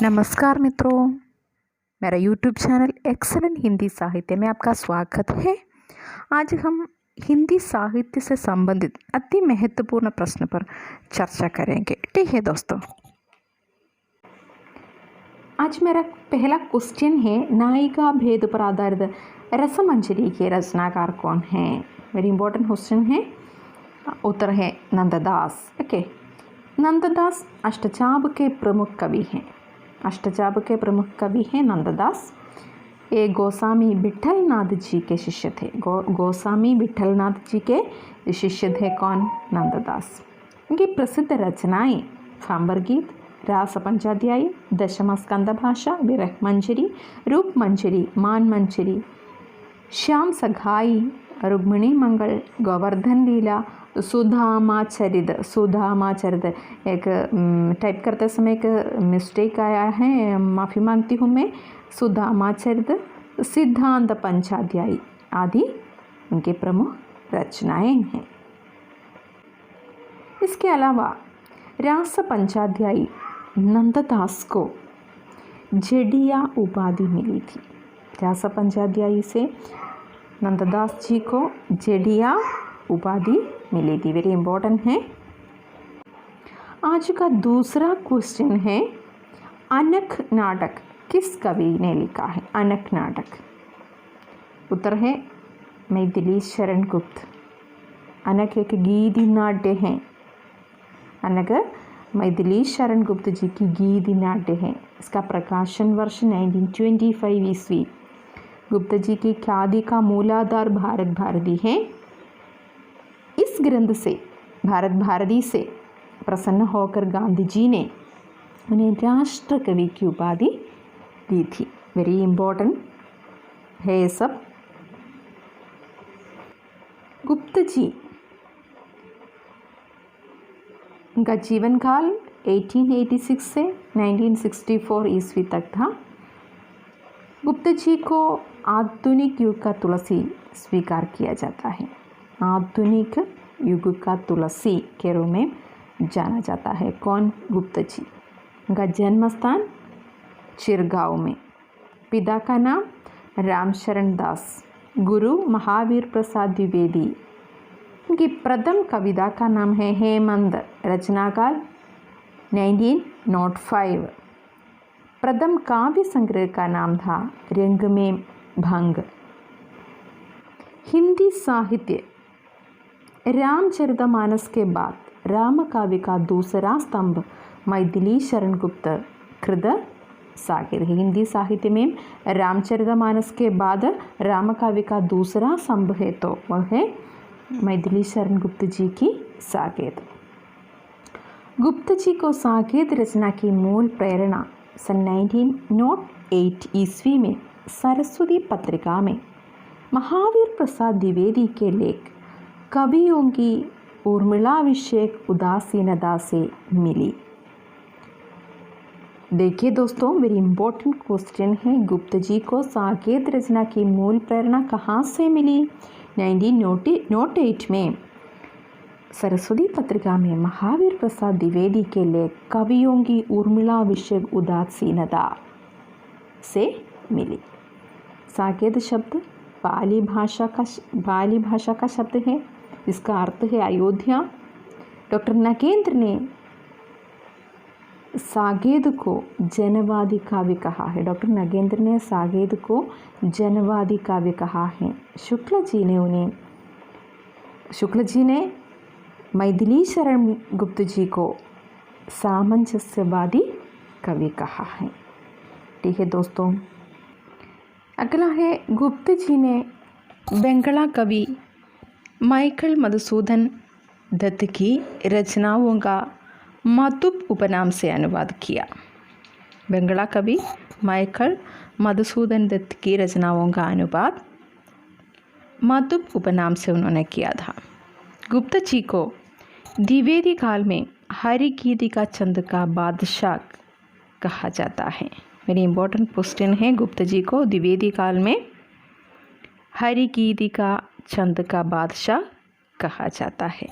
नमस्कार मित्रों, मेरा YouTube चैनल एक्सेलेंट हिंदी साहित्य में आपका स्वागत है। आज हम हिंदी साहित्य से संबंधित अति महत्वपूर्ण प्रश्न पर चर्चा करेंगे। ठीक है दोस्तों, आज मेरा पहला क्वेश्चन है, नायिका भेद पर आधारित रसमंजरी के रचनाकार कौन है। वेरी इंपॉर्टेंट क्वेश्चन है। उत्तर है नंददास। ओके, नंददास अष्टचाप के प्रमुख कवि हैं। अष्टचाप के प्रमुख कवि हैं नंददास। ये गोस्वामी विठलनाथ जी के शिष्य थे। गोस्वामी विठलनाथ जी के शिष्य थे कौन? नंददास। इनकी प्रसिद्ध रचनाएं सांबर गीत, रास पंचाध्यायी, दशम स्कंद भाषा, विरह मंजरी, रूप मंजरी, मान मंजरी, श्याम सगाई, रुक्मिणी मंगल, गोवर्धन लीला, सुधामाचरित एक टाइप करते समय एक मिस्टेक आया है, माफ़ी मांगती हूँ मैं। सुधामाचरित, सिद्धांत पंचाध्यायी आदि उनके प्रमुख रचनाएं हैं। इसके अलावा रास पंचाध्यायी नंददास को जेडिया उपाधि मिली थी। रास पंचाध्यायी से नंददास जी को जेडिया उपाधि मिली थी। वेरी इंपॉर्टेंट है। आज का दूसरा क्वेश्चन है, अनक नाटक किस कवि ने लिखा है? अनक नाटक। उत्तर है मैथिली शरण गुप्त। अनक एक गीति नाट्य है। अनक मैथिली शरण गुप्त जी की गीति नाट्य है। इसका प्रकाशन वर्ष 1925 ईस्वी। गुप्त जी की ख्याति का मूलाधार भारत भारती है। इस ग्रंथ से, भारत भारती से प्रसन्न होकर गांधी जी ने उन्हें राष्ट्र कवि की उपाधि दी थी। वेरी इंपॉर्टेंट है ये सब। गुप्त जी, उनका जीवन काल 1886 से 1964 ईस्वी तक था। गुप्त जी को आधुनिक युग का तुलसी स्वीकार किया जाता है। आधुनिक युग का तुलसी के रूप में जाना जाता है। कौन? गुप्त जी। उनका जन्म स्थान चिरगांव में। पिता का नाम रामशरण दास, गुरु महावीर प्रसाद द्विवेदी। उनकी प्रथम कविता का नाम है हेमंत, रचनाकाल 1905। प्रथम काव्य संग्रह का नाम था रंग में भंग। हिंदी साहित्य रामचरितमानस के बाद राम काव्य का दूसरा स्तंभ मैथिली शरण गुप्त कृत साकेत है। हिंदी साहित्य में रामचरितमानस के बाद राम काव्य का दूसरा स्तंभ है तो वह है मैथिली शरण गुप्त जी की साकेत। गुप्त जी को साकेत रचना की मूल प्रेरणा सन 1908 ईस्वी में सरस्वती पत्रिका में महावीर प्रसाद द्विवेदी के लेख कवियों की उर्मिलाभिषेक उदासीनता से मिली। देखिए दोस्तों, वेरी इंपॉर्टेंट क्वेश्चन है, गुप्त जी को साकेत रचना की मूल प्रेरणा कहाँ से मिली? 1908 में सरस्वती पत्रिका में महावीर प्रसाद द्विवेदी के लेख कवियों की उर्मिलाभिषेक उदासीनता से मिली। साकेत शब्द पाली भाषा का शब्द है। इसका अर्थ है अयोध्या। डॉक्टर नगेंद्र ने साकेत को जनवादी काव्य कहा है। डॉक्टर नगेंद्र ने साकेत को जनवादी काव्य कहा है। शुक्ल जी ने मैथिली शरण गुप्त जी को सामंजस्यवादी कवि कहा है। ठीक है दोस्तों, अगला है, गुप्त जी ने बंगला कवि माइकल मधुसूदन दत्त की रचनाओं का मातुब उपनाम से अनुवाद किया। बंगला कवि माइकल मधुसूदन दत्त की रचनाओं का अनुवाद मातुब उपनाम से उन्होंने किया था। गुप्त जी को द्विवेदी काल में हरिगीति का छंद का बादशाह कहा जाता है। वेरी इंपॉर्टेंट क्वेश्चन है। गुप्त जी को द्विवेदी काल में हरिगीति का छंद का बादशाह कहा जाता है।